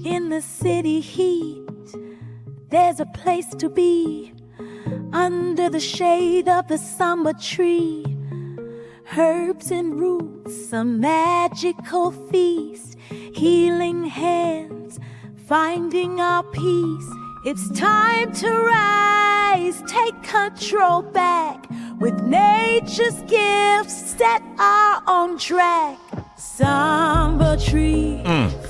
In the city heat, there's a place to be, under the shade of the summer tree. Herbs and roots, a magical feast, healing hands, finding our peace. It's time to rise, take control back, with nature's gifts set our own track. Samba tree,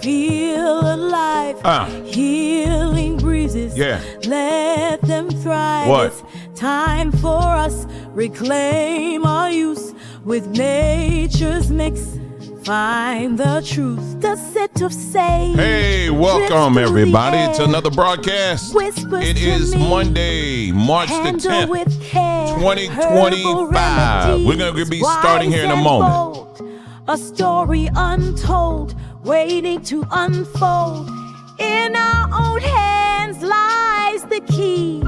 feel alive, healing breezes, let them thrive. What? It's time for us, reclaim our youth, with nature's mix, find the truth. The set of say. Hey, welcome everybody to another broadcast. It is Monday, March the 10th, 2025. We're going to be starting here in a moment. A story untold, waiting to unfold. In our own hands lies the key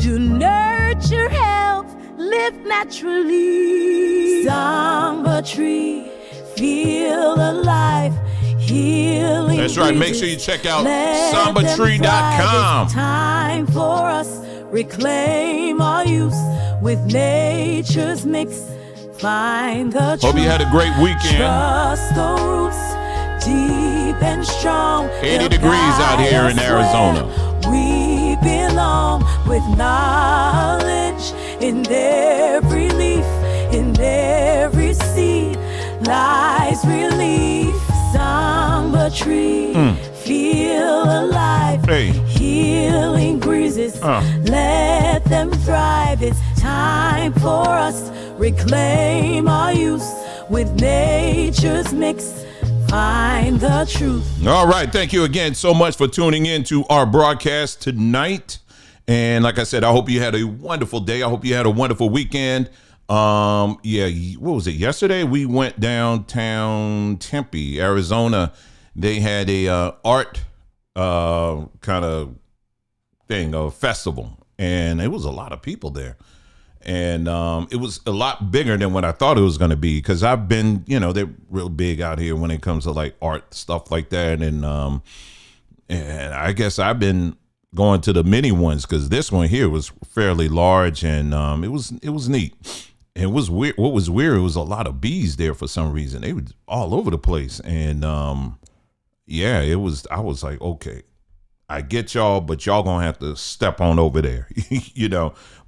to nurture health, live naturally. Samba tree, feel alive, healing. That's right. Make sure you check out sambatree.com. It's time for us, reclaim our youth, with nature's mix. Find the truth. Hope you had a great weekend. Trust the roots, deep and strong. 80 degrees out here in Arizona. We belong, with knowledge in every leaf, in every seed lies relief. Samba tree, feel alive. Hey. Healing breezes, let them thrive. It's time for us, reclaim our youth, with nature's mix, find the truth. All right. Thank you again so much for tuning in to our broadcast tonight. And like I said, I hope you had a wonderful day. I hope you had a wonderful weekend. What was it? Yesterday we went downtown Tempe, Arizona. They had a art kind of thing, a festival, and it was a lot of people there. And it was a lot bigger than what I thought it was going to be, because I've been, they're real big out here when it comes to like art stuff like that. And I guess I've been going to the mini ones, because this one here was fairly large, and it was neat. It was weird. What was weird, it was a lot of bees there for some reason. They were all over the place. And it was, I was like, okay, I get y'all, but y'all gonna have to step on over there,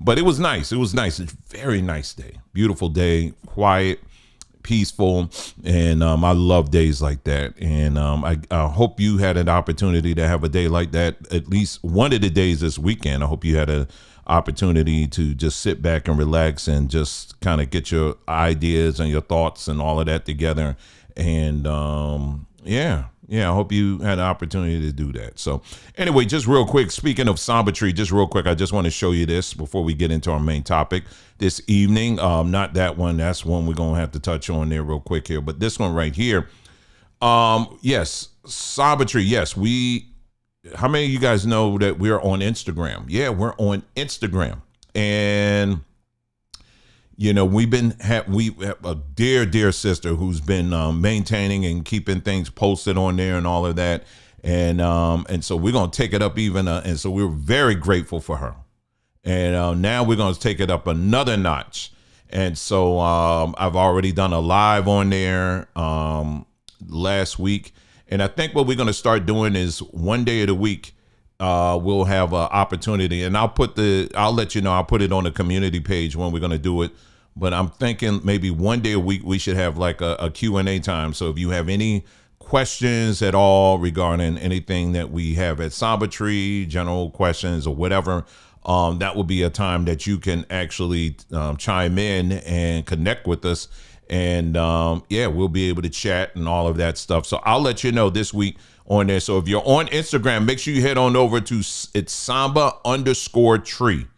but it was nice. It was nice. It's a very nice day, beautiful day, quiet, peaceful. And I love days like that. And I hope you had an opportunity to have a day like that, at least one of the days this weekend. I hope you had an opportunity to just sit back and relax and just kind of get your ideas and your thoughts and all of that together. And I hope you had an opportunity to do that. So anyway, just real quick, speaking of Samba Tree, just real quick, I just want to show you this before we get into our main topic this evening. Not that one. That's one we're going to have to touch on there real quick here. But this one right here. Yes, Samba Tree. Yes, how many of you guys know that we're on Instagram? Yeah, we're on Instagram. And we have a dear sister who's been maintaining and keeping things posted on there and all of that. And so we're going to take it up even. And so we're very grateful for her. And now we're going to take it up another notch. And so I've already done a live on there last week. And I think what we're going to start doing is one day of the week, we'll have an opportunity, and I'll let you know, I'll put it on the community page when we're going to do it. But I'm thinking maybe one day a week we should have like a Q&A time. So if you have any questions at all regarding anything that we have at Samba Tree, general questions or whatever, that will be a time that you can actually chime in and connect with us. And we'll be able to chat and all of that stuff. So I'll let you know this week on there. So if you're on Instagram, make sure you head on over to it's Samba_tree.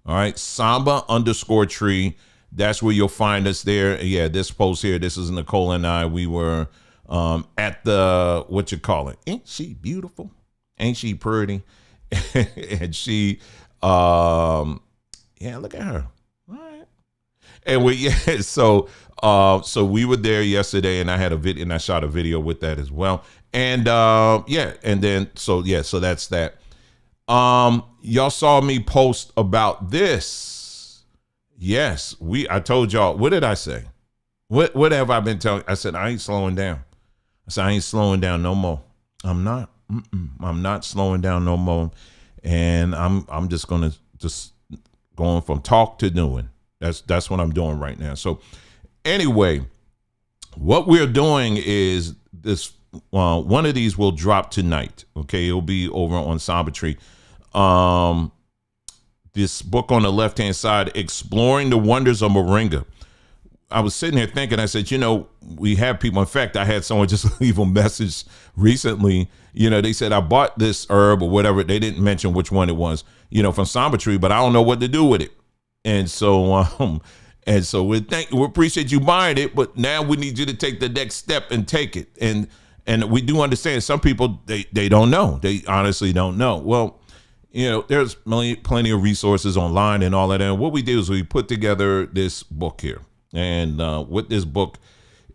All right, Samba_tree. That's where you'll find us there. Yeah, this post here, this is Nicole and I. We were at the, Ain't she beautiful? Ain't she pretty? And she, look at her. All right. And we so we were there yesterday, and I had a video, and I shot a video with that as well. And and then so that's that. Y'all saw me post about this. Yes, I told y'all. What did I say? What have I been telling? I said I ain't slowing down. I said I ain't slowing down no more. I'm not. I'm not slowing down no more. And I'm just gonna going from talk to doing. That's what I'm doing right now. So anyway, what we're doing is this. One of these will drop tonight. Okay, it'll be over on Sabbatry. This book on the left hand side, Exploring the Wonders of Moringa. I was sitting here thinking, I said, we have people. In fact, I had someone just leave a message recently. They said I bought this herb or whatever. They didn't mention which one it was, from Sabbatry, but I don't know what to do with it. And so, we appreciate you buying it, but now we need you to take the next step and take it. And we do understand some people, they don't know. They honestly don't know. Well, there's plenty of resources online and all that. And what we did is we put together this book here. And with this book,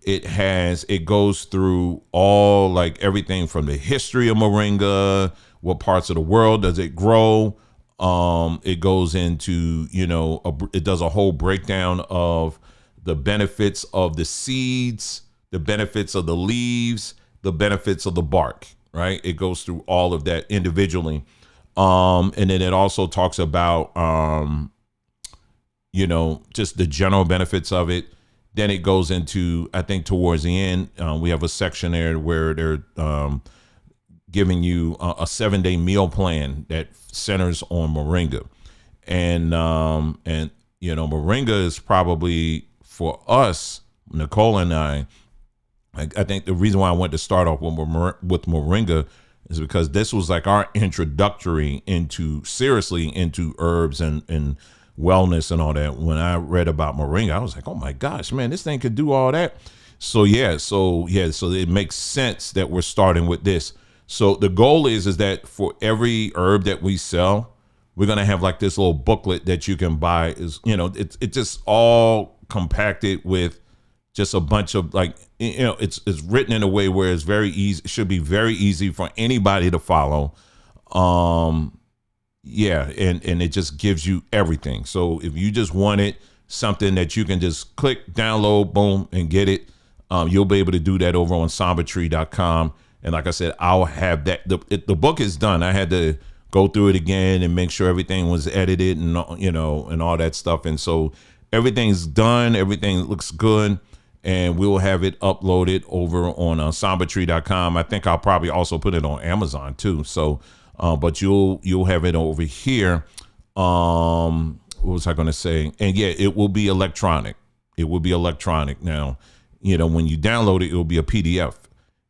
it goes through all, like, everything from the history of moringa, what parts of the world does it grow. It goes into, it does a whole breakdown of the benefits of the seeds, the benefits of the leaves, the benefits of the bark, right? It goes through all of that individually. And then it also talks about, just the general benefits of it. Then it goes into, I think towards the end, we have a section there where they're giving you a 7-day meal plan that centers on moringa. And moringa is probably, for us, Nicole and I think the reason why I wanted to start off with moringa is because this was like our introductory into herbs and wellness and all that. When I read about moringa, I was like, oh my gosh, man, this thing could do all that. So it makes sense that we're starting with this. So the goal is that for every herb that we sell, we're going to have like this little booklet that you can buy. It's just all compacted with just a bunch of, like, it's written in a way where it's very easy. It should be very easy for anybody to follow. And it just gives you everything. So if you just wanted something that you can just click, download, boom, and get it, you'll be able to do that over on sabbatry.com. And like I said, I'll have that. The book is done. I had to go through it again and make sure everything was edited and, and all that stuff. And so everything's done. Everything looks good. And we'll have it uploaded over on sabbatry.com. I think I'll probably also put it on Amazon too. So, but you'll have it over here. What was I going to say? And yeah, it will be electronic. It will be electronic. Now, when you download it, it will be a PDF.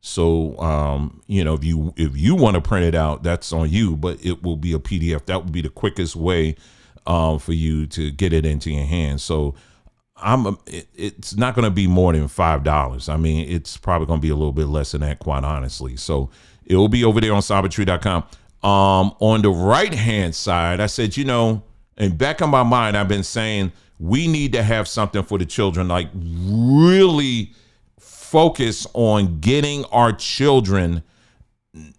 So, if you want to print it out, that's on you, but it will be a PDF. That would be the quickest way for you to get it into your hands. So it's not going to be more than $5. I mean, it's probably going to be a little bit less than that, quite honestly. So it will be over there on sabbatry.com. On the right hand side, I said, and back in my mind, I've been saying we need to have something for the children, like really focus on getting our children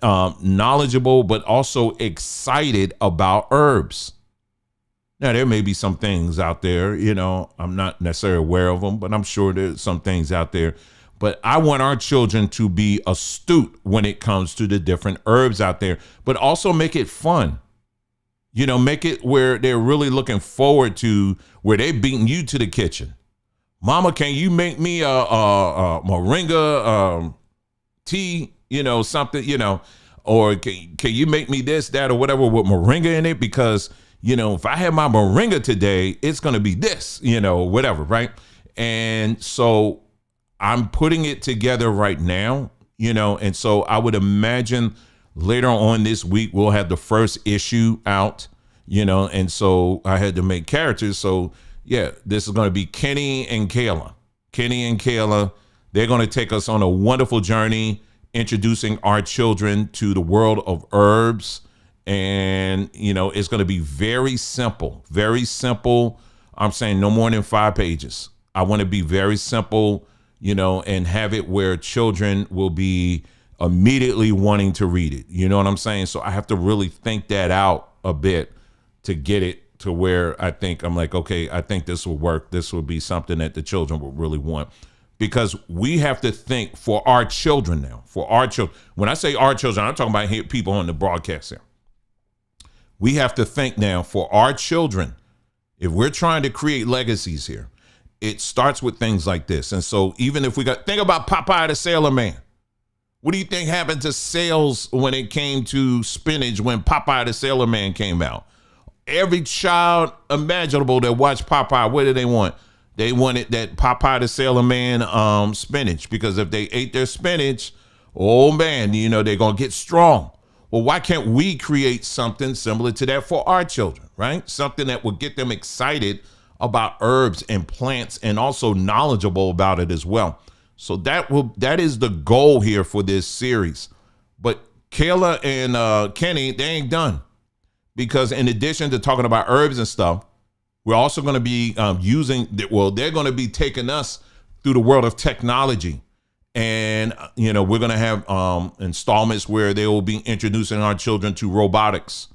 knowledgeable, but also excited about herbs. Now, there may be some things out there, I'm not necessarily aware of them, but I'm sure there's some things out there. But I want our children to be astute when it comes to the different herbs out there, but also make it fun. Make it where they're really looking forward to, where they're beating you to the kitchen. Mama, can you make me a moringa tea, something, or can you make me this, that, or whatever with moringa in it? Because if I have my moringa today, it's going to be this, whatever. Right. And so I'm putting it together right now, and so I would imagine later on this week, we'll have the first issue out, and so I had to make characters. So yeah, this is going to be Kenny and Kayla. They're going to take us on a wonderful journey, introducing our children to the world of herbs. And, it's going to be very simple, I'm saying no more than 5 pages. I want to be very simple, and have it where children will be immediately wanting to read it. You know what I'm saying? So I have to really think that out a bit to get it to where I think I'm like, okay, I think this will work. This will be something that the children will really want, because we have to think for our children now, for our children. When I say our children, I'm talking about people on the broadcast here. We have to think now for our children. If we're trying to create legacies here, it starts with things like this. And so even if think about Popeye the Sailor Man. What do you think happened to sales when it came to spinach when Popeye the Sailor Man came out? Every child imaginable that watched Popeye, what did they want? They wanted that Popeye the Sailor Man spinach, because if they ate their spinach, oh man, they're going to get strong. Well, why can't we create something similar to that for our children, right? Something that will get them excited about herbs and plants and also knowledgeable about it as well. So that is the goal here for this series. But Kayla and Kenny, they ain't done, because in addition to talking about herbs and stuff, we're also going to be they're going to be taking us through the world of technology. And, we're going to have installments where they will be introducing our children to robotics,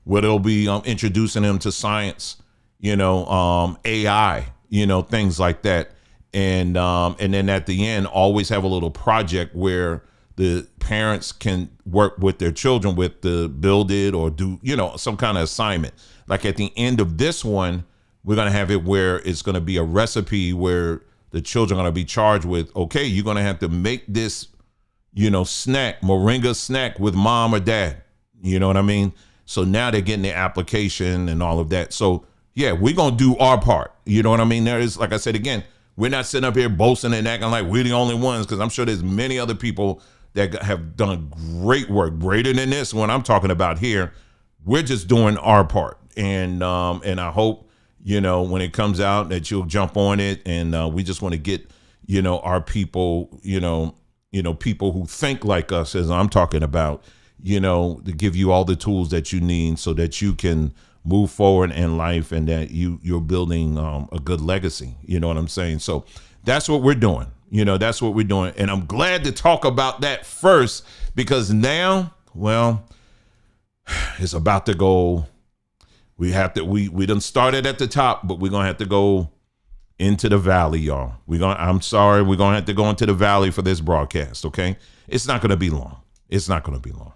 where they'll be introducing them to science, AI, things like that. And then at the end, always have a little project where the parents can work with their children with to build it or do, some kind of assignment. Like at the end of this one, we're going to have it where it's going to be a recipe where the children are going to be charged with, okay, you're going to have to make this, snack, moringa snack with mom or dad. You know what I mean? So now they're getting the application and all of that. So yeah, we're going to do our part. You know what I mean? There is, like I said, again, we're not sitting up here boasting and acting like we're the only ones, because I'm sure there's many other people that have done great work, greater than this one I'm talking about here. We're just doing our part. And I hope, when it comes out that you'll jump on it. And we just want to get, our people, people who think like us, as I'm talking about, to give you all the tools that you need so that you can move forward in life and that you're building a good legacy. You know what I'm saying? So that's what we're doing. That's what we're doing. And I'm glad to talk about that first, because now, well, it's about to go. We done started at the top, but we're going to have to go into the valley, y'all. I'm sorry. We're going to have to go into the valley for this broadcast. Okay. It's not going to be long. It's not going to be long.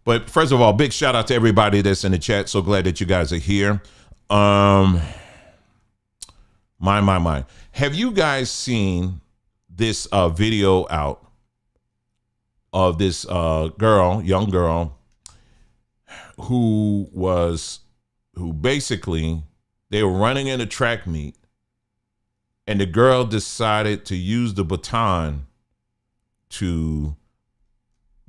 But first of all, big shout out to everybody that's in the chat. So glad that you guys are here. My. Have you guys seen this video out of this young girl, who basically, they were running in a track meet, and the girl decided to use the baton to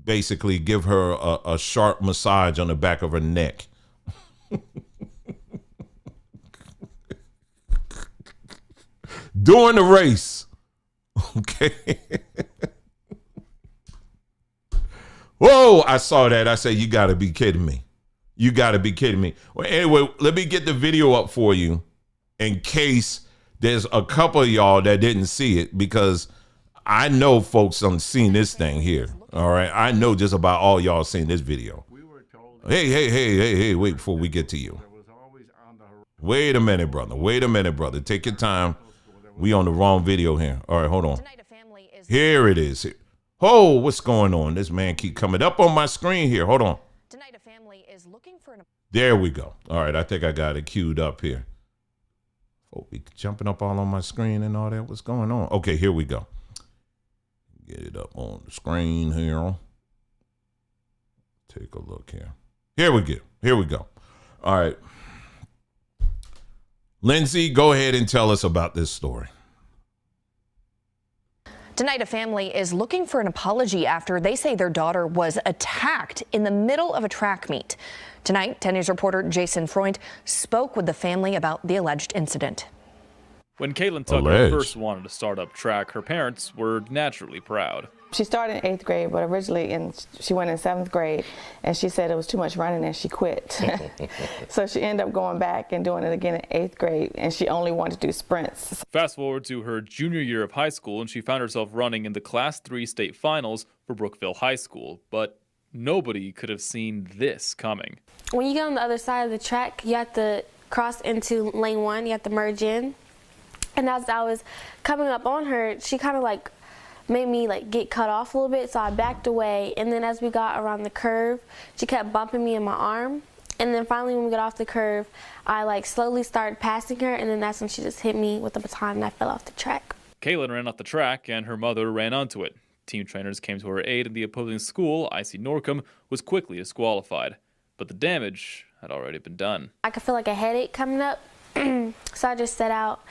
basically give her a sharp massage on the back of her neck. During the race. Okay. Whoa, I saw that. I said, you got to be kidding me. You got to be kidding me. Well, anyway, let me get the video up for you in case there's a couple of y'all that didn't see it, because I know folks haven't seen this thing here. All right. I know just about all y'all seen this video. Hey, wait before we get to you. Wait a minute, brother. Take your time. We on the wrong video here. All right, hold on. Here it is. Oh, what's going on? This man keep coming up on my screen here. Hold on. Tonight, a family is looking for an... There we go. All right, I think I got it queued up here. Oh, be jumping up all on my screen and all that. What's going on? Okay, here we go. Get it up on the screen here. Take a look here. Here we go. All right. Lindsay, go ahead and tell us about this story. Tonight, a family is looking for an apology after they say their daughter was attacked in the middle of a track meet. Tonight, 10 News reporter Jason Freund spoke with the family about the alleged incident. When Caitlin Tucker Alleged. first wanted to start up track, her parents were naturally proud. She started in 8th grade, but originally she went in 7th grade, and she said it was too much running and she quit. So she ended up going back and doing it again in 8th grade, and she only wanted to do sprints. Fast forward to her junior year of high school, and she found herself running in the Class 3 state finals for Brookville High School. But nobody could have seen this coming. When you get on the other side of the track, you have to cross into lane 1, you have to merge in. And as I was coming up on her, she kind of like made me like get cut off a little bit, so I backed away. And then as we got around the curve, she kept bumping me in my arm. And then finally when we got off the curve, I like slowly started passing her, and then that's when she just hit me with the baton and I fell off the track. Caitlin ran off the track and her mother ran onto it. Team trainers came to her aid, and the opposing school, IC Norcom, was quickly disqualified. But the damage had already been done. I could feel like a headache coming up, so I just set out.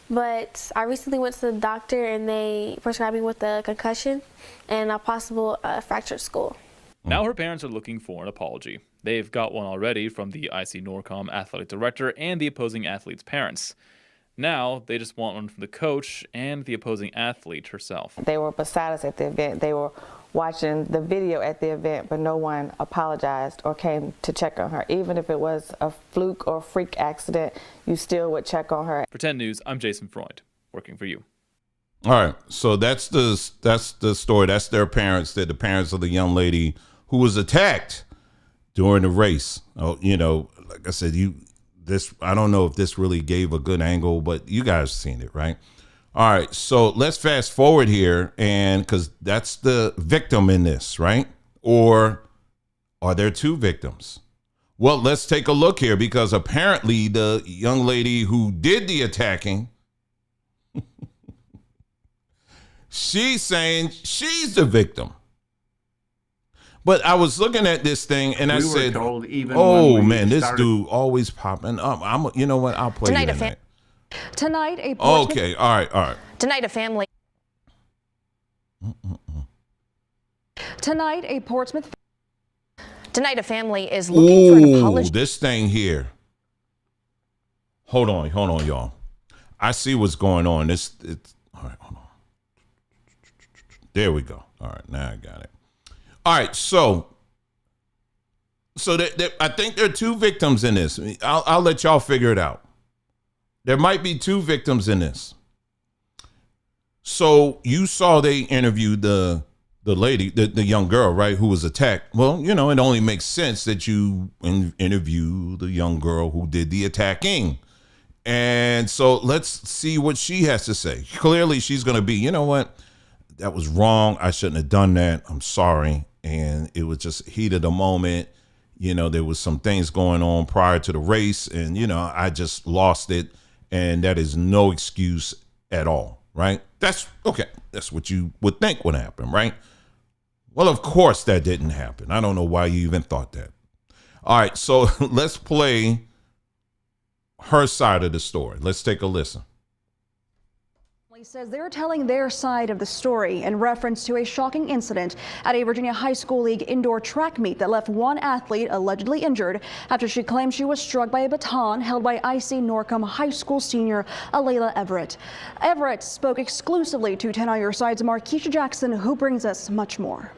But I recently went to the doctor and they prescribed me with a concussion and a possible fractured skull. Now her parents are looking for an apology. They've got one already from the IC Norcom athletic director and the opposing athlete's parents. Now they just want one from the coach and the opposing athlete herself. They were beside us at the event. They were watching the video at the event, but no one apologized or came to check on her. Even if it was a fluke or freak accident, you still would check on her. For 10 News, I'm Jason Freund, working for you. All right, so that's the story. That's their parents. They're the parents of the young lady who was attacked during the race. Oh, you know, like I said, I don't know if this really gave a good angle, but you guys seen it, right? All right, so let's fast forward here, and because that's the victim in this, right? Or are there two victims? Well, let's take a look here, because apparently the young lady who did the attacking, she's saying she's the victim. But I was looking at this thing and I said, "Oh man, this dude always popping up." You know what? I'll play Tonight, it. Tonight, a Okay, all right. Tonight, a family. Tonight, a Portsmouth. Tonight, a family is looking for an apology. This thing here. Hold on, y'all. I see what's going on. It's all right. Hold on. There we go. All right, now I got it. All right, so I think there are two victims in this. I'll let y'all figure it out. There might be two victims in this. So you saw they interviewed the lady, the young girl, right, who was attacked. Well, you know, it only makes sense that you interview the young girl who did the attacking. And so let's see what she has to say. Clearly, she's going to be, you know what? That was wrong. I shouldn't have done that. I'm sorry. And it was just heat of the moment. You know, there was some things going on prior to the race, and, you know, I just lost it. And that is no excuse at all, right? That's okay. That's what you would think would happen, right? Well, of course that didn't happen. I don't know why you even thought that. All right, so let's play her side of the story. Let's take a listen. Says they're telling their side of the story in reference to a shocking incident at a Virginia High School League indoor track meet that left one athlete allegedly injured after she claimed she was struck by a baton held by IC Norcom High School senior Alayla Everett. Everett spoke exclusively to 10 on Your Side's Markeisha Jackson, who brings us much more.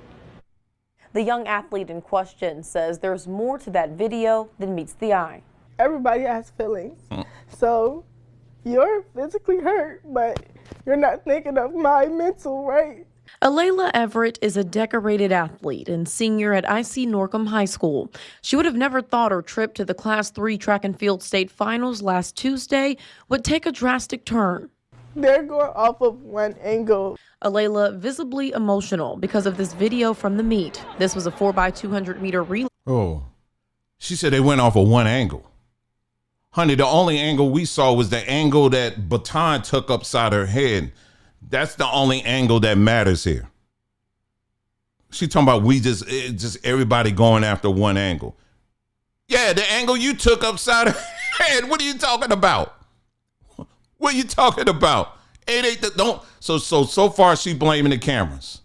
The young athlete in question says there's more to that video than meets the eye. Everybody has feelings, so you're physically hurt, but you're not thinking of my mental, right? Alayla Everett is a decorated athlete and senior at IC Norcom High School. She would have never thought her trip to the Class 3 track and field state finals last Tuesday would take a drastic turn. They're going off of one angle. Alayla visibly emotional because of this video from the meet. This was a 4x200 meter relay. Oh, she said they went off of one angle. Honey, the only angle we saw was the angle that Baton took upside her head. That's the only angle that matters here. She talking about just everybody going after one angle. Yeah, the angle you took upside her head. What are you talking about? What are you talking about? It ain't so far she blaming the cameras.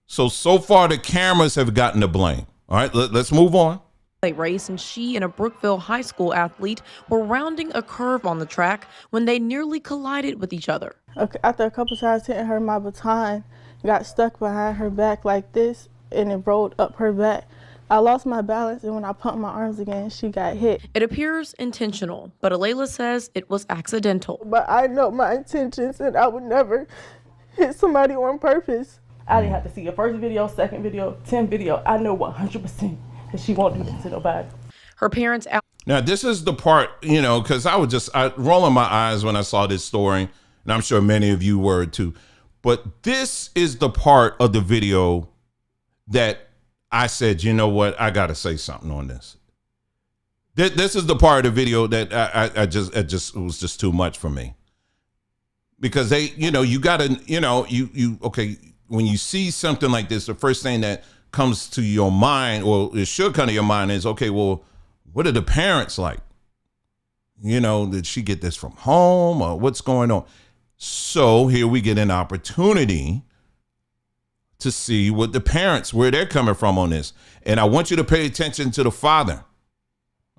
So far the cameras have gotten the blame. All right, let's move on. race, and she and a Brookville High School athlete were rounding a curve on the track when they nearly collided with each other. After a couple times hitting her, my baton got stuck behind her back like this, and it rolled up her back. I lost my balance, and when I pumped my arms again, she got hit. It appears intentional, but Alayla says it was accidental. But I know my intentions, and I would never hit somebody on purpose. I didn't have to see your first video, second video, 10th video. I know 100% that she won't do this to nobody. Her parents out. Now, this is the part, because I was rolling my eyes when I saw this story, and I'm sure many of you were too. But this is the part of the video that I said, you know what, I got to say something on this. This is the part of the video that it was just too much for me. Because they, you got to, okay, when you see something like this, the first thing that comes to your mind, or it should come to your mind, is, okay, well, what are the parents like? Did she get this from home, or what's going on? So here we get an opportunity to see what the parents, where they're coming from on this. And I want you to pay attention to the father.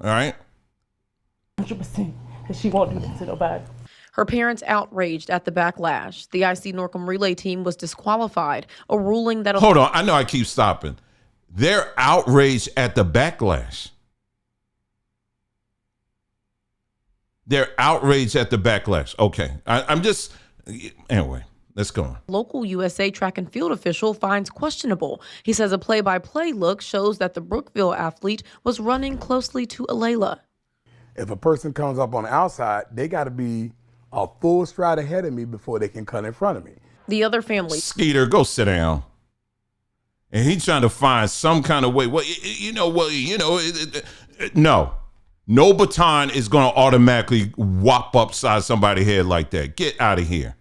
All right? 100% that she won't do this to nobody. Her parents outraged at the backlash. The IC Norcom relay team was disqualified, a ruling that... Hold on, I know I keep stopping. They're outraged at the backlash. They're outraged at the backlash. Okay, I'm just... Anyway, let's go on. Local USA track and field official finds questionable. He says a play-by-play look shows that the Brookville athlete was running closely to Alayla. If a person comes up on the outside, they got to be a full stride ahead of me before they can cut in front of me. The other family... Skeeter, go sit down. And he's trying to find some kind of way. Well, no. No baton is going to automatically whop upside somebody's head like that. Get out of here.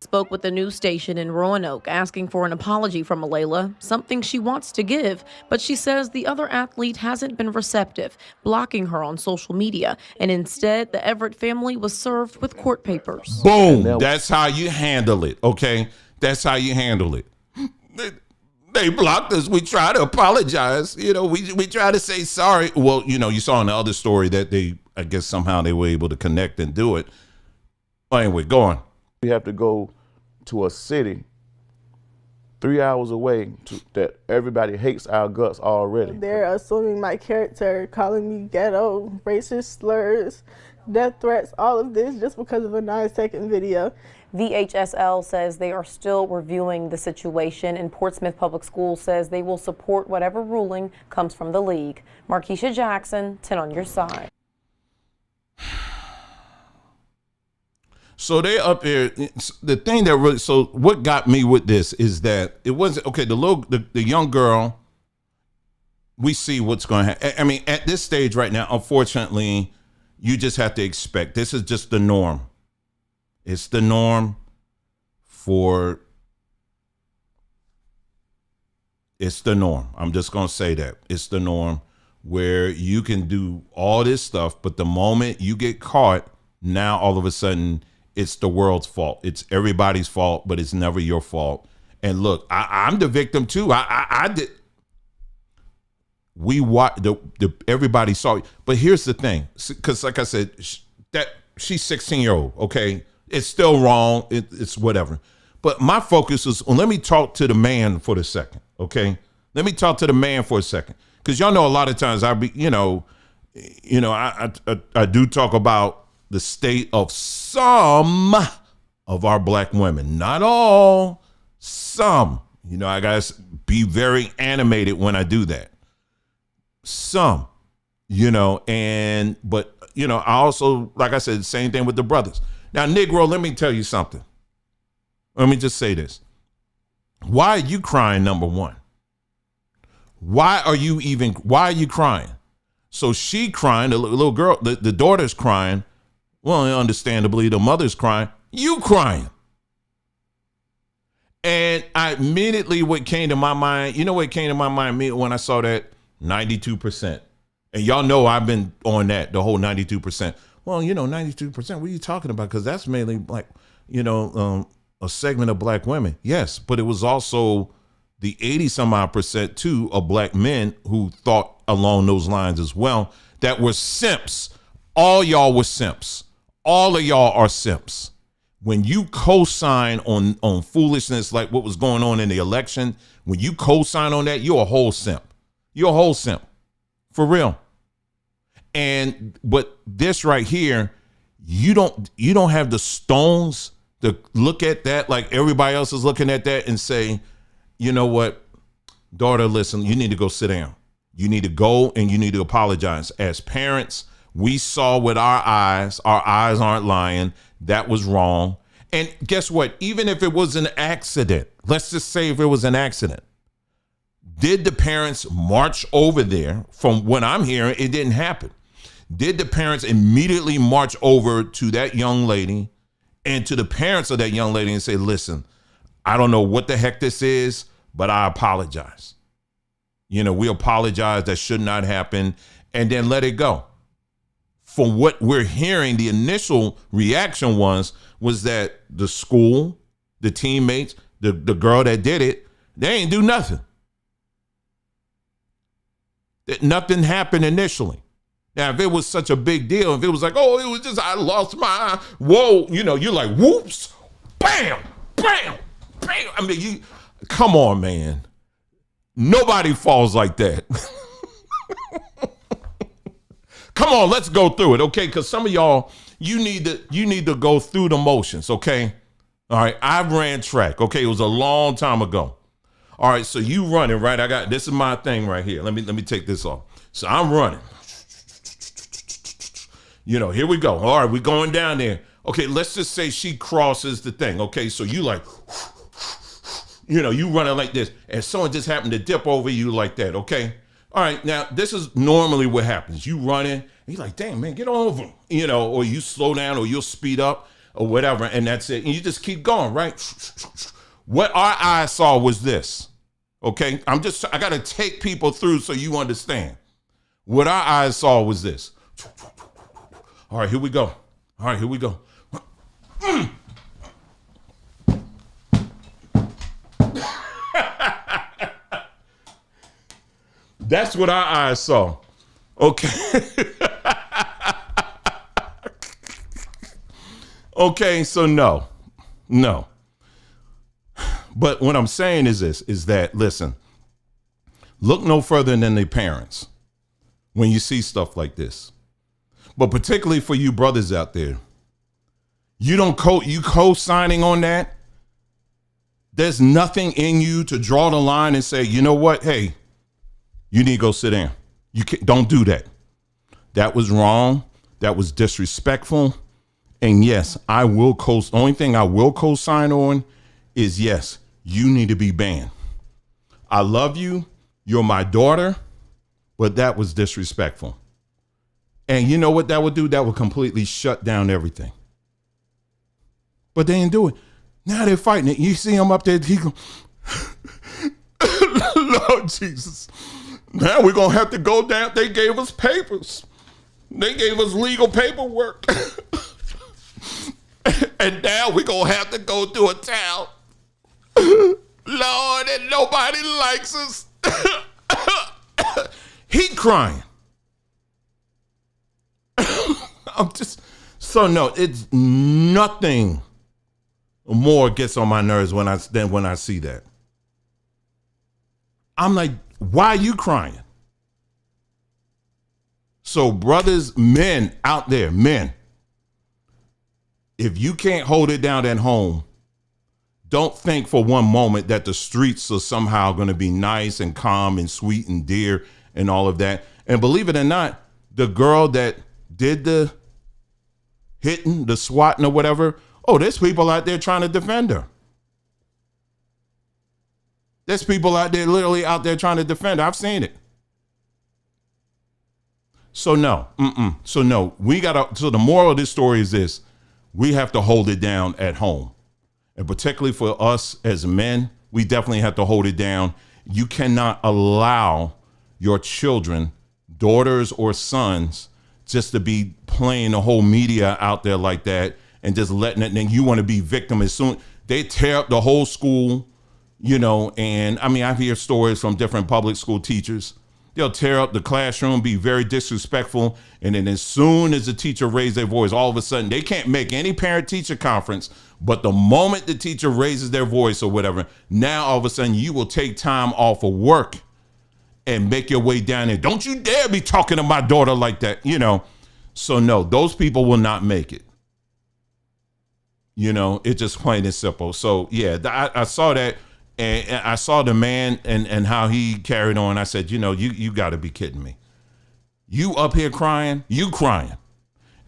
Spoke with the news station in Roanoke asking for an apology from Alayla, something she wants to give, but she says the other athlete hasn't been receptive, blocking her on social media, and instead the Everett family was served with court papers. Boom. That's how you handle it, okay? That's how you handle it. They blocked us. We try to apologize. We try to say sorry. Well, you saw in the other story that I guess somehow they were able to connect and do it. Well, anyway, go on. We have to go to a city 3 hours away that everybody hates our guts already. They're assuming my character, calling me ghetto, racist slurs, death threats, all of this just because of a 9-second video. VHSL says they are still reviewing the situation, and Portsmouth Public Schools says they will support whatever ruling comes from the league. Markeisha Jackson, 10 on your side. So they up there. The thing that really, so what got me with this is that it wasn't, okay, the young girl, we see what's going to happen. I mean, at this stage right now, unfortunately, you just have to expect, this is just the norm. It's the norm it's the norm. I'm just going to say that. It's the norm where you can do all this stuff, but the moment you get caught, now all of a sudden, it's the world's fault. It's everybody's fault, but it's never your fault. And look, I'm the victim too. I did. We watched everybody saw it. But here's the thing, because like I said, that she's 16-year-old. Okay, it's still wrong. It's whatever. But my focus is on. Let me talk to the man for a second. Okay, let me talk to the man for a second, because y'all know a lot of times I do talk about the state of some of our black women, not all, some. I gotta be very animated when I do that. Some, but I also, like I said, the same thing with the brothers. Now, Negro, let me tell you something. Let me just say this. Why are you crying, number one? Why are you crying? So she crying, the little girl, the daughter's crying. Well, understandably, the mother's crying. You crying. And I immediately, what came to my mind, what came to my mind when I saw that 92%. And y'all know I've been on that, the whole 92%. Well, 92%, what are you talking about? Because that's mainly like, a segment of black women. Yes, but it was also the 80 some odd percent too of black men who thought along those lines as well, that were simps. All y'all were simps. All of y'all are simps. When you co-sign on foolishness like what was going on in the election, when you co-sign on that, you're a whole simp. You're a whole simp. For real. But this right here, you don't have the stones to look at that like everybody else is looking at that and say, you know what, daughter, listen, you need to go sit down. You need to go and you need to apologize. As parents, we saw with our eyes aren't lying. That was wrong. And guess what? Even if it was an accident, let's just say if it was an accident, did the parents march over there? From what I'm hearing, it didn't happen. Did the parents immediately march over to that young lady and to the parents of that young lady and say, listen, I don't know what the heck this is, but I apologize. We apologize. That should not happen. And then let it go. From what we're hearing, the initial reaction was that the school, the teammates, the girl that did it, they ain't do nothing. That nothing happened initially. Now, if it was such a big deal, if it was like, oh, it was just, I lost my, whoa, you're like, whoops, bam, bam, bam. I mean, come on, man. Nobody falls like that. Come on, let's go through it, okay? Because some of y'all, you need to go through the motions, okay? All right, I ran track, okay? It was a long time ago. All right, so you running, right? This is my thing right here. Let me take this off. So I'm running. Here we go. All right, we're going down there. Okay, let's just say she crosses the thing. Okay, so you like, you running like this, and someone just happened to dip over you like that, okay? All right, now this is normally what happens. You running, and you're like, damn, man, get over, or you slow down or you'll speed up or whatever, and that's it. And you just keep going, right? What our eyes saw was this, okay? I got to take people through so you understand. What our eyes saw was this. All right, here we go. All right, here we go. That's what our eyes saw. Okay. Okay, so no. But what I'm saying is this, is that, listen, look no further than the parents when you see stuff like this. But particularly for you brothers out there, you co-signing on that. There's nothing in you to draw the line and say, you know what? Hey, you need to go sit down. Don't do that. That was wrong. That was disrespectful. And yes, only thing I will co-sign on is yes, you need to be banned. I love you. You're my daughter, but that was disrespectful. And you know what that would do? That would completely shut down everything. But they didn't do it. Now they're fighting it. You see him up there. He go, Lord Jesus. Now we're going to have to go down. They gave us papers. They gave us legal paperwork. And now we're going to have to go to a town. Lord, and nobody likes us. He crying. It's nothing more gets on my nerves when I see that. I'm like, why are you crying? So brothers, men out there, if you can't hold it down at home, don't think for one moment that the streets are somehow going to be nice and calm and sweet and dear and all of that. And believe it or not, the girl that did the hitting, the swatting or whatever, there's people out there trying to defend her. There's people out there literally out there trying to defend her. I've seen it. So no, So no, so the moral of this story is this: we have to hold it down at home. And particularly for us as men, we definitely have to hold it down. You cannot allow your children, daughters or sons, just to be playing the whole media out there like that and just letting it, and then you want to be victim as soon. They tear up the whole school, And I mean, I hear stories from different public school teachers. They'll tear up the classroom, be very disrespectful, and then as soon as the teacher raises their voice, all of a sudden they can't make any parent-teacher conference, but the moment the teacher raises their voice or whatever, now all of a sudden you will take time off of work and make your way down there. Don't you dare be talking to my daughter like that, So no, those people will not make it. It's just plain and simple. So yeah, I saw that. And I saw the man and how he carried on. I said, you got to be kidding me. You up here crying? You crying.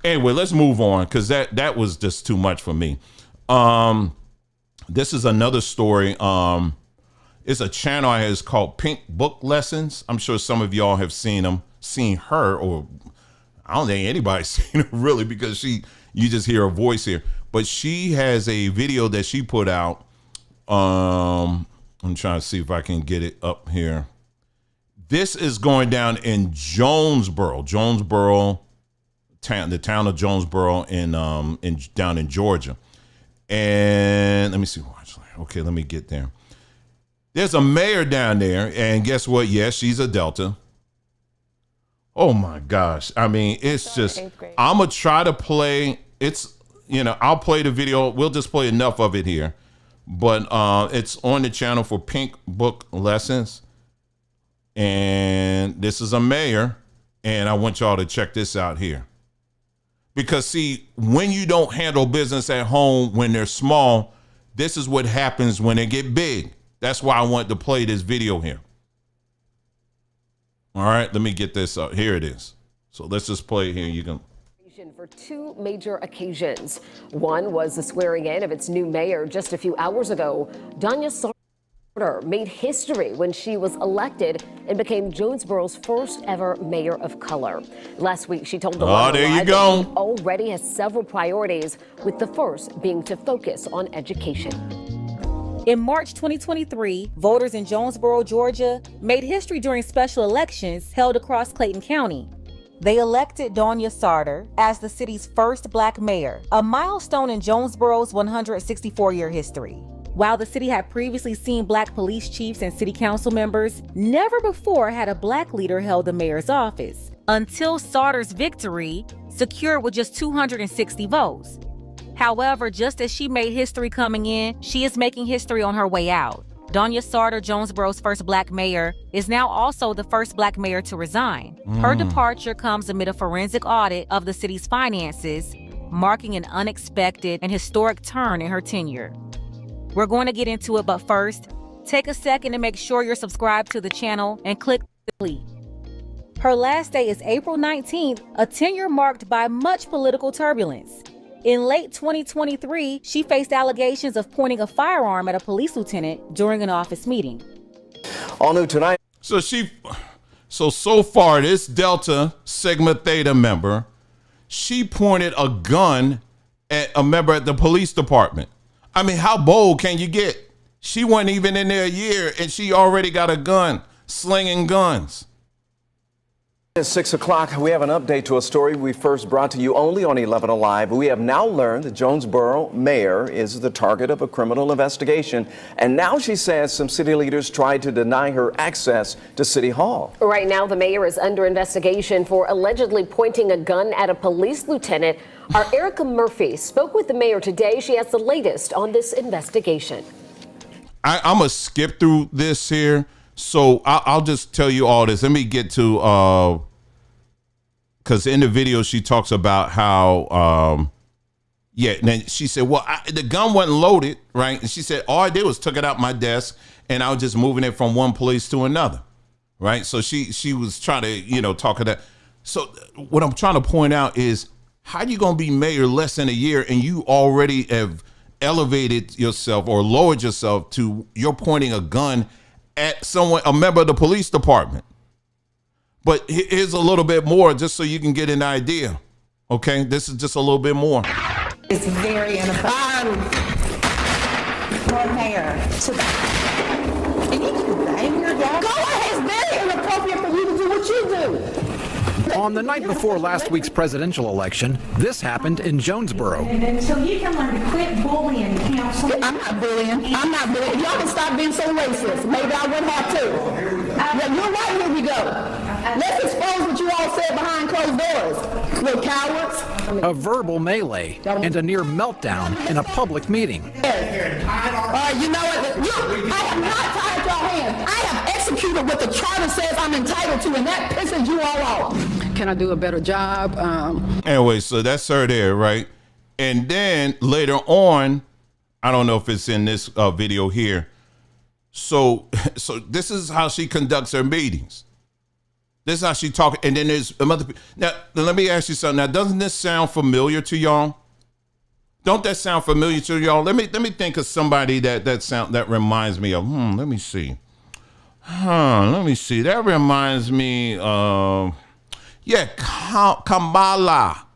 Anyway, let's move on because that was just too much for me. This is another story. It's a channel I have called Pink Book Lessons. I'm sure some of y'all have seen her, or I don't think anybody's seen her really because you just hear her voice here. But she has a video that she put out. I'm trying to see if I can get it up here. This is going down in Jonesboro, the town of Jonesboro down in Georgia. And let me see. Okay, let me get there. There's a mayor down there, and guess what? Yes, she's a Delta. Oh my gosh. I mean, it's just, I'm going to try to play. I'll play the video. We'll just play enough of it here. But it's on the channel for Pink Book Lessons. And this is a mayor. And I want y'all to check this out here. Because, see, when you don't handle business at home when they're small, this is what happens when they get big. That's why I wanted to play this video here. All right, let me get this up. Here it is. So let's just play it here. You can. For two major occasions. One was the swearing in of its new mayor just a few hours ago. Donya Sarter made history when she was elected and became Jonesboro's first ever mayor of color. Last week, she told the there you go. She already has several priorities, with the first being to focus on education. In March 2023, voters in Jonesboro, Georgia, made history during special elections held across Clayton County. They elected Donya Sarter as the city's first black mayor, a milestone in Jonesboro's 164-year history. While the city had previously seen black police chiefs and city council members, never before had a black leader held the mayor's office, until Sarter's victory, secured with just 260 votes. However, just as she made history coming in, she is making history on her way out. Donya Sarter, Jonesboro's first black mayor, is now also the first black mayor to resign. Her departure comes amid a forensic audit of the city's finances, marking an unexpected and historic turn in her tenure. We're going to get into it, but first, take a second to make sure you're subscribed to the channel and click delete. Her last day is April 19th, a tenure marked by much political turbulence. In late 2023, she faced allegations of pointing a firearm at a police lieutenant during an office meeting. All new tonight. So far, this Delta Sigma Theta member, she pointed a gun at a member at the police department. I mean, how bold can you get? She wasn't even in there a year, and she already got a gun, slinging guns. It's 6 o'clock. We have an update to a story we first brought to you only on 11 Alive. We have now learned that Jonesboro mayor is the target of a criminal investigation. And now she says some city leaders tried to deny her access to City Hall. Right now, the mayor is under investigation for allegedly pointing a gun at a police lieutenant. Our Erica Murphy spoke with the mayor today. She has the latest on this investigation. I'm going to skip through this here. So I'll just tell you all this. Let me get to, because in the video she talks about how, and then she said, well, the gun wasn't loaded, right? And she said, all I did was took it out my desk and I was just moving it from one place to another, right? So she was trying to, talk of that. So what I'm trying to point out is, how you going to be mayor less than a year and you already have elevated yourself or lowered yourself to you're pointing a gun at someone, a member of the police department? But here's a little bit more just so you can get an idea. Okay, this is just a little bit more. It's very inappropriate. Lord Mayor, and you can blame your dad. Go ahead, it's very inappropriate for you to do what you do. On the night before last week's presidential election, this happened in Jonesboro. So you can learn to quit bullying counseling. I'm not bullying. Y'all can stop being so racist. Maybe I wouldn't have to. Yeah, you're right, here we go. Let's expose what you all said behind closed doors. Little cowards. A verbal melee and a near meltdown in a public meeting. You know what? I have not tied y'all hands. I have executed what the charter says I'm entitled to, and that pisses you all off. Can I do a better job? Anyway, so that's her there, right? And then later on, I don't know if it's in this video here. So this is how she conducts her meetings. This is how she talks. And then there's another. Now, let me ask you something. Now, doesn't this sound familiar to y'all? Don't that sound familiar to y'all? Let me think of somebody that reminds me of. Let me see. Let me see. That reminds me of. Yeah, Kamala.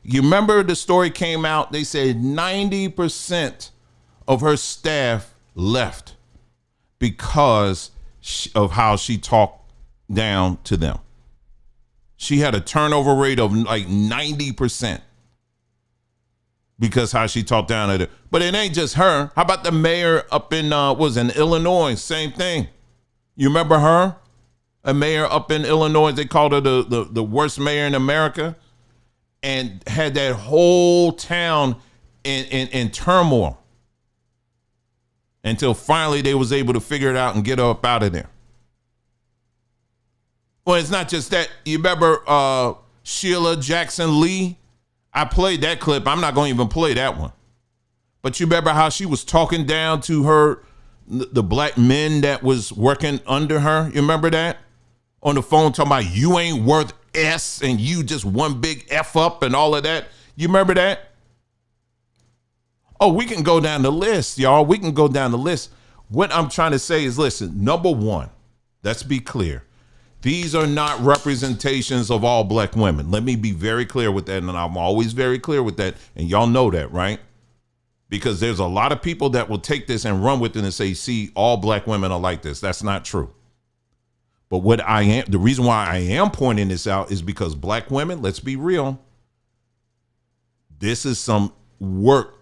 You remember the story came out? They said 90% of her staff left because of how she talked down to them. She had a turnover rate of like 90% because how she talked down to them. But it ain't just her. How about the mayor up in in Illinois? Same thing. You remember her? A mayor up in Illinois. They called her the worst mayor in America, and had that whole town in turmoil. Until finally they was able to figure it out and get her up out of there. Well, it's not just that. You remember Sheila Jackson Lee? I played that clip. I'm not going to even play that one. But you remember how she was talking down to the black men that was working under her? You remember that? On the phone talking about you ain't worth S and you just one big F up and all of that. You remember that? Oh, we can go down the list, y'all. We can go down the list. What I'm trying to say is, listen, number one, let's be clear. These are not representations of all black women. Let me be very clear with that, and I'm always very clear with that, and y'all know that, right? Because there's a lot of people that will take this and run with it and say, see, all black women are like this. That's not true. But the reason why I am pointing this out is because black women, let's be real, this is some work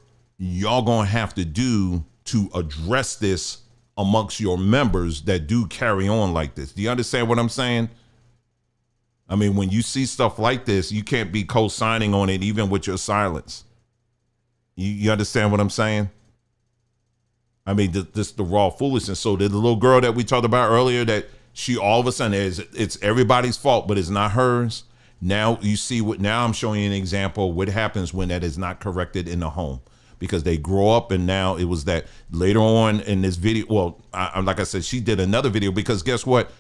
y'all gonna have to do to address this amongst your members that do carry on like this. Do you understand what I'm saying? I mean, when you see stuff like this, you can't be co-signing on it even with your silence. You understand what I'm saying? I mean, this the raw foolishness. So the little girl that we talked about earlier, that she all of a sudden it's everybody's fault, but it's not hers. Now you see now I'm showing you an example of what happens when that is not corrected in the home. Because they grow up, and now it was that later on in this video. Well, like I said, she did another video because guess what?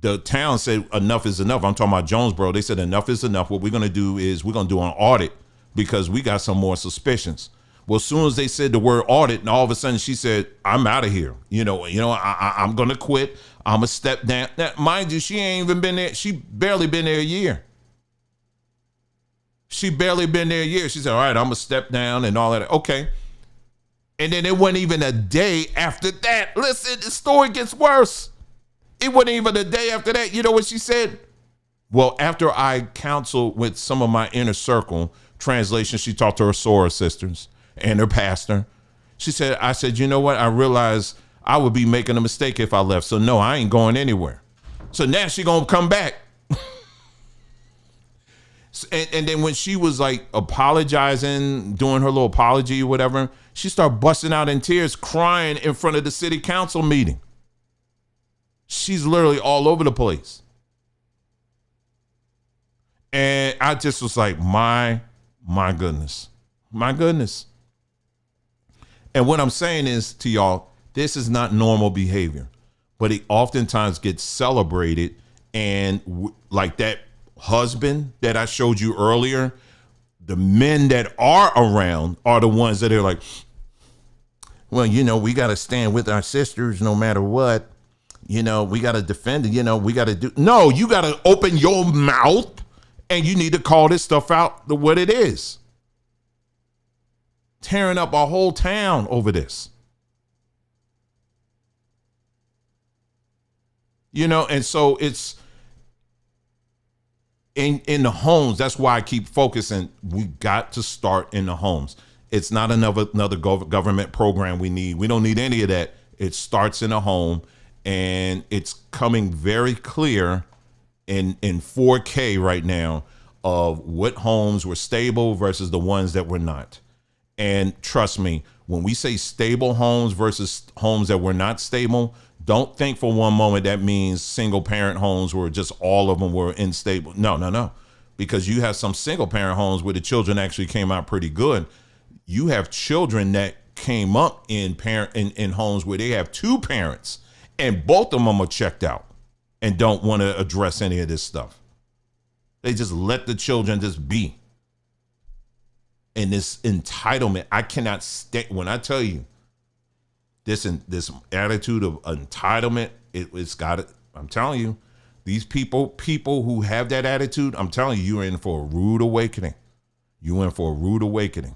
The town said enough is enough. I'm talking about Jonesboro. They said enough is enough. What we're going to do is we're going to do an audit because we got some more suspicions. Well, as soon as they said the word audit, and all of a sudden she said, I'm out of here. I'm going to quit. I'm going to step down. Now, mind you, she ain't even been there. She barely been there a year. She barely been there a year. She said, all right, I'm going to step down and all that. Okay. And then it wasn't even a day after that. Listen, the story gets worse. It wasn't even a day after that. You know what she said? Well, after I counseled with some of my inner circle, translation, she talked to her soror sisters and her pastor. I said, you know what? I realized I would be making a mistake if I left. So no, I ain't going anywhere. So now she going to come back. And then when she was like apologizing, doing her little apology or whatever, she started busting out in tears, crying in front of the city council meeting. She's literally all over the place. And I just was like, my goodness. And what I'm saying is to y'all, this is not normal behavior, but it oftentimes gets celebrated. And like that husband that I showed you earlier, the men that are around are the ones that are like, well, we got to stand with our sisters no matter what. We got to defend it. We got to do. No, you got to open your mouth and you need to call this stuff out what it is. Tearing up a whole town over this. And so in the homes. That's why I keep focusing. We got to start in the homes. It's not another government program we need. We don't need any of that. It starts in a home, and it's coming very clear in 4K right now of what homes were stable versus the ones that were not. And trust me, when we say stable homes versus homes that were not stable, don't think for one moment that means single parent homes where just all of them were unstable. No. Because you have some single parent homes where the children actually came out pretty good. You have children that came up in homes where they have two parents and both of them are checked out and don't want to address any of this stuff. They just let the children just be. And this entitlement, I cannot when I tell you this attitude of entitlement, it's got it. I'm telling you, these people who have that attitude, I'm telling you, you're in for a rude awakening. You're in for a rude awakening.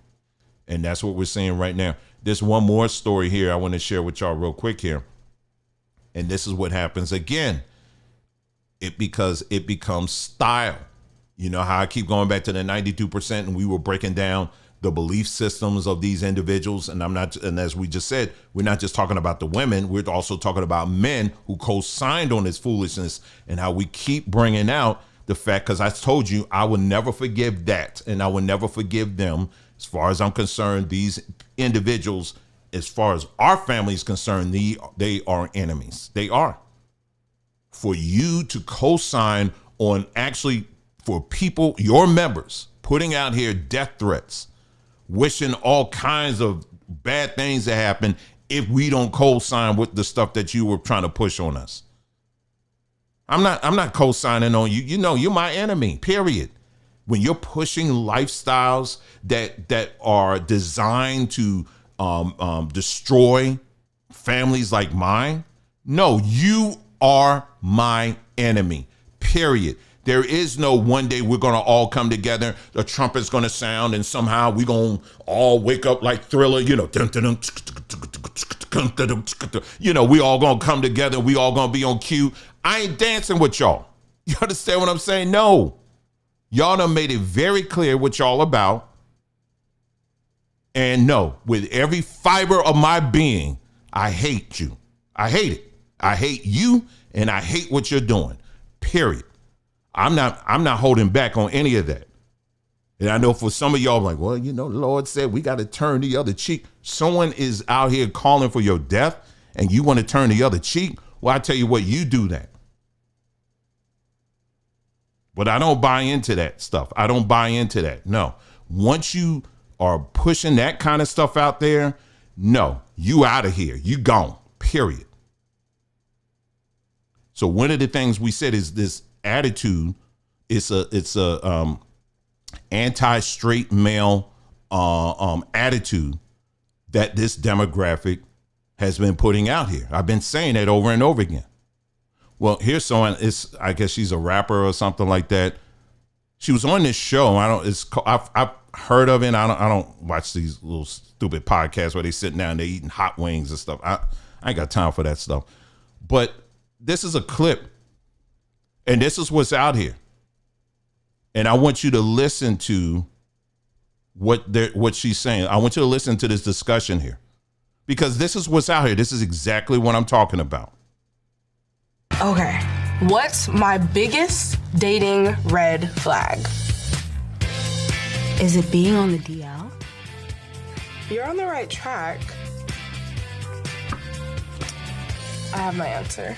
And that's what we're seeing right now. There's one more story here I want to share with y'all real quick here. And this is what happens again. It becomes style. You know how I keep going back to the 92%, and we were breaking down the belief systems of these individuals. And and as we just said, we're not just talking about the women, we're also talking about men who co-signed on this foolishness, and how we keep bringing out the fact, because I told you, I will never forgive that. And I will never forgive them. As far as I'm concerned, these individuals, as far as our family is concerned, they are enemies. They are. For you to co-sign on actually, for people, your members, putting out here death threats, wishing all kinds of bad things to happen if we don't co-sign with the stuff that you were trying to push on us. I'm not co-signing on you. You know, you're my enemy, period. When you're pushing lifestyles that are designed to destroy families like mine, no, you are my enemy, period. There is no one day we're going to all come together, the trumpet's going to sound, and somehow we're going to all wake up like Thriller, you know, you know, we all going to come together, we all going to be on cue. I ain't dancing with y'all. You understand what I'm saying? No. Y'all done made it very clear what y'all about. And no, with every fiber of my being, I hate you. I hate it. I hate you, and I hate what you're doing, period. I'm not holding back on any of that. And I know for some of y'all, like, well, you know, the Lord said we got to turn the other cheek. Someone is out here calling for your death, and you want to turn the other cheek? Well, I tell you what, you do that. But I don't buy into that stuff. I don't buy into that. No. Once you are pushing that kind of stuff out there, no, you out of here. You gone, period. So one of the things we said is this attitude. It's a anti-straight male attitude that this demographic has been putting out here. I've been saying that over and over again. Well, here's someone. I guess she's a rapper or something like that. She was on this show. I've heard of it. I don't watch these little stupid podcasts where they sitting down and they eating hot wings and stuff. I ain't got time for that stuff. But this is a clip, and this is what's out here. And I want you to listen to what she's saying. I want you to listen to this discussion here, because this is what's out here. This is exactly what I'm talking about. Okay, what's my biggest dating red flag? Is it being on the DL? You're on the right track. I have my answer.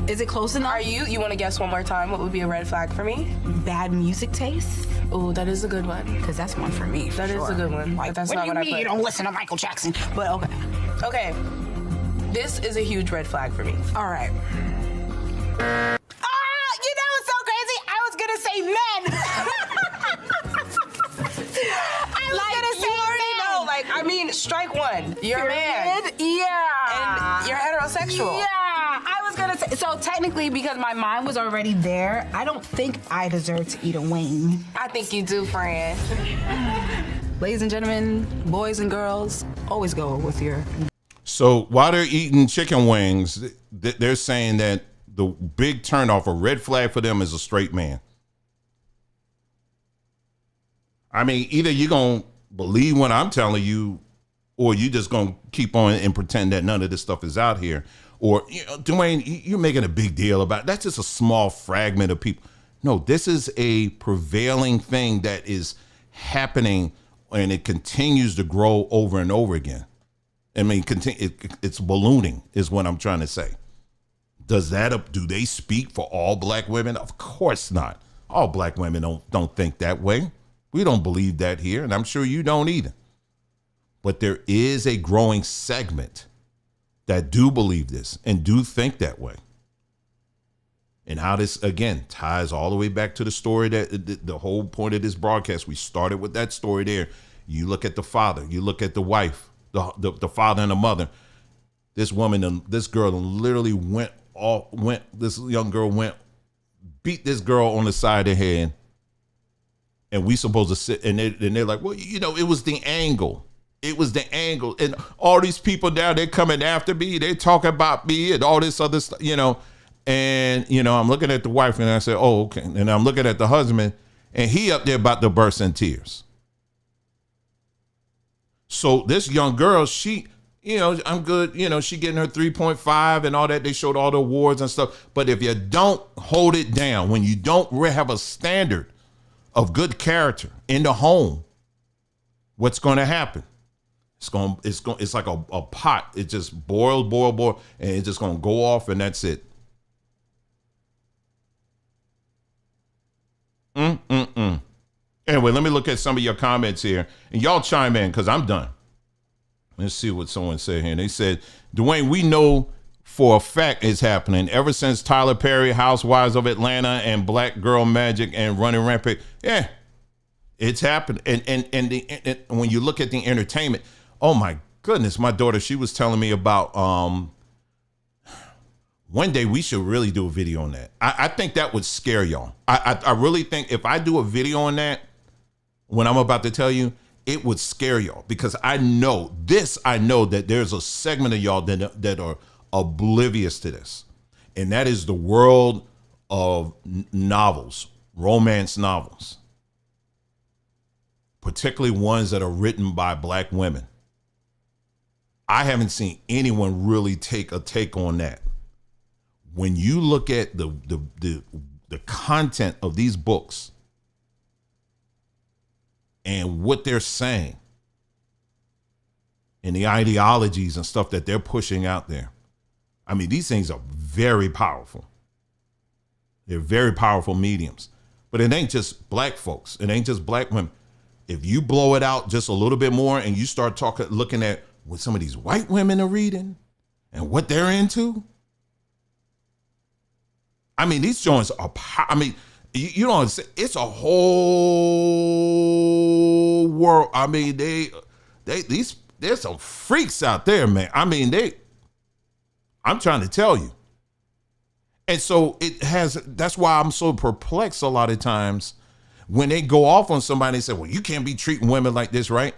Is it close enough? You want to guess one more time what would be a red flag for me? Bad music taste? Oh, that is a good one. Because that's one for me. That is a good one. Like, that's what not do you what mean I put. you don't listen to Michael Jackson? But okay. Okay. This is a huge red flag for me. All right. You know what's so crazy? I was gonna say men. I mean, strike one. You're a man. Yeah. And you're heterosexual. Yeah. I was gonna say, so technically, because my mind was already there, I don't think I deserve to eat a wing. I think you do, friend. Ladies and gentlemen, boys and girls, always go with your... So while they're eating chicken wings, they're saying that the big turnoff, a red flag for them is a straight man. I mean, either you're going to believe what I'm telling you, or you just going to keep on and pretend that none of this stuff is out here. Or, Dwayne, you're making a big deal about it. That's just a small fragment of people. No, this is a prevailing thing that is happening, and it continues to grow over and over again. I mean, it's ballooning is what I'm trying to say. Do they speak for all black women? Of course not. All black women don't think that way. We don't believe that here, and I'm sure you don't either. But there is a growing segment that do believe this and do think that way. And how this, again, ties all the way back to the story that the whole point of this broadcast, we started with that story there. You look at the father, you look at the wife, the father and the mother. This woman, this girl literally this young girl beat this girl on the side of the head. And we supposed to sit, and they're like, well, it was the angle. It was the angle. And all these people now, they're coming after me. They talking about me and all this other stuff, And, I'm looking at the wife and I said, oh, okay. And I'm looking at the husband and he up there about to burst in tears. So this young girl, she, I'm good. She getting her 3.5 and all that. They showed all the awards and stuff. But if you don't hold it down, when you don't have a standard of good character in the home, what's going to happen? It's like a pot. It just boil, and it's just going to go off, and that's it. Anyway, let me look at some of your comments here, and y'all chime in because I'm done. Let's see what someone said here. They said, Dwayne, we know for a fact it's happening ever since Tyler Perry, Housewives of Atlanta, and Black Girl Magic and Running Rampant. Yeah, it's happened. And when you look at the entertainment, oh my goodness, my daughter, she was telling me about one day we should really do a video on that. I think that would scare y'all. I really think if I do a video on that, when I'm about to tell you, it would scare y'all because I know that there's a segment of y'all that are oblivious to this. And that is the world of novels, romance novels, particularly ones that are written by black women. I haven't seen anyone really take on that. When you look at the content of these books and what they're saying and the ideologies and stuff that they're pushing out there, I mean, these things are very powerful. They're very powerful mediums. But it ain't just black folks. It ain't just black women. If you blow it out just a little bit more and you start looking at what some of these white women are reading and what they're into, I mean, these joints are, you know, it's a whole world. I mean, there's some freaks out there, man. I mean, I'm trying to tell you. And so that's why I'm so perplexed a lot of times when they go off on somebody and say, well, you can't be treating women like this, right?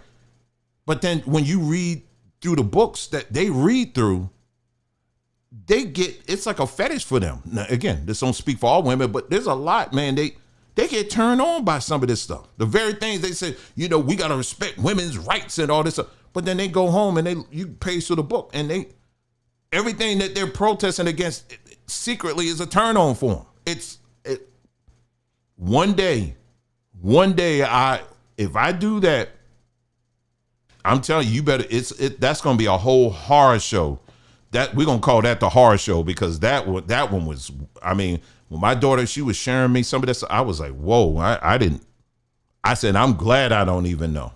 But then when you read through the books that they read through, it's like a fetish for them. Now, again, this don't speak for all women, but there's a lot, man. They get turned on by some of this stuff. The very things they say, we got to respect women's rights and all this stuff. But then they go home and you page through the book and everything that they're protesting against secretly is a turn on for them. One day, if I do that, I'm telling you, that's going to be a whole horror show. That we're going to call that the horror show because that one was, I mean, when my daughter, she was sharing me some of this, I was like, whoa, I said, I'm glad I don't even know.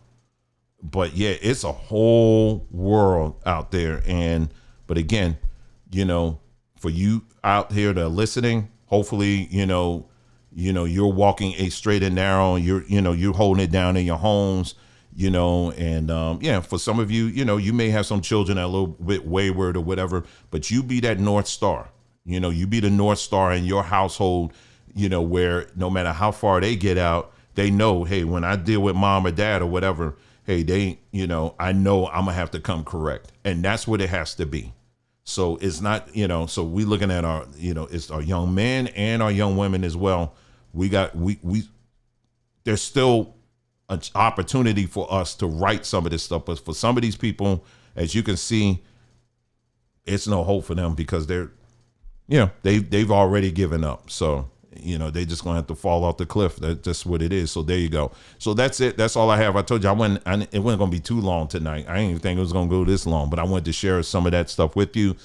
But yeah, it's a whole world out there. But again, for you out here that are listening, hopefully, you're walking a straight and narrow and you're holding it down in your homes, for some of you, you may have some children that are a little bit wayward or whatever, but you be that North Star, you be the North Star in your household, where no matter how far they get out, they know, hey, when I deal with mom or dad or whatever, hey, I know I'm gonna have to come correct. And that's what it has to be. So it's not, so we looking at our, it's our young men and our young women as well. There's still an opportunity for us to right some of this stuff. But for some of these people, as you can see, it's no hope for them because they've already given up. So, they just gonna have to fall off the cliff. That's just what it is. So there you go. So that's it. That's all I have. I told you it wasn't gonna be too long tonight. I didn't even think it was gonna go this long, but I wanted to share some of that stuff with you.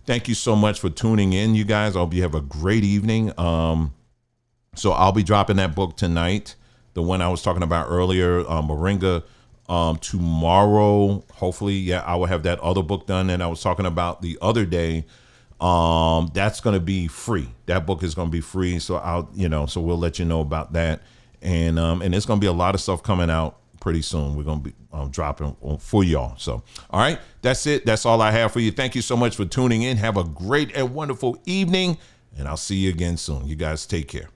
Thank you so much for tuning in, you guys. I hope you have a great evening. So I'll be dropping that book tonight, the one I was talking about earlier, Moringa. Tomorrow, hopefully, I will have that other book done that I was talking about the other day. That's going to be free. That book is going to be free. So so we'll let you know about that. And there's going to be a lot of stuff coming out pretty soon. We're going to be dropping for y'all. So, all right, that's it. That's all I have for you. Thank you so much for tuning in. Have a great and wonderful evening, and I'll see you again soon. You guys take care.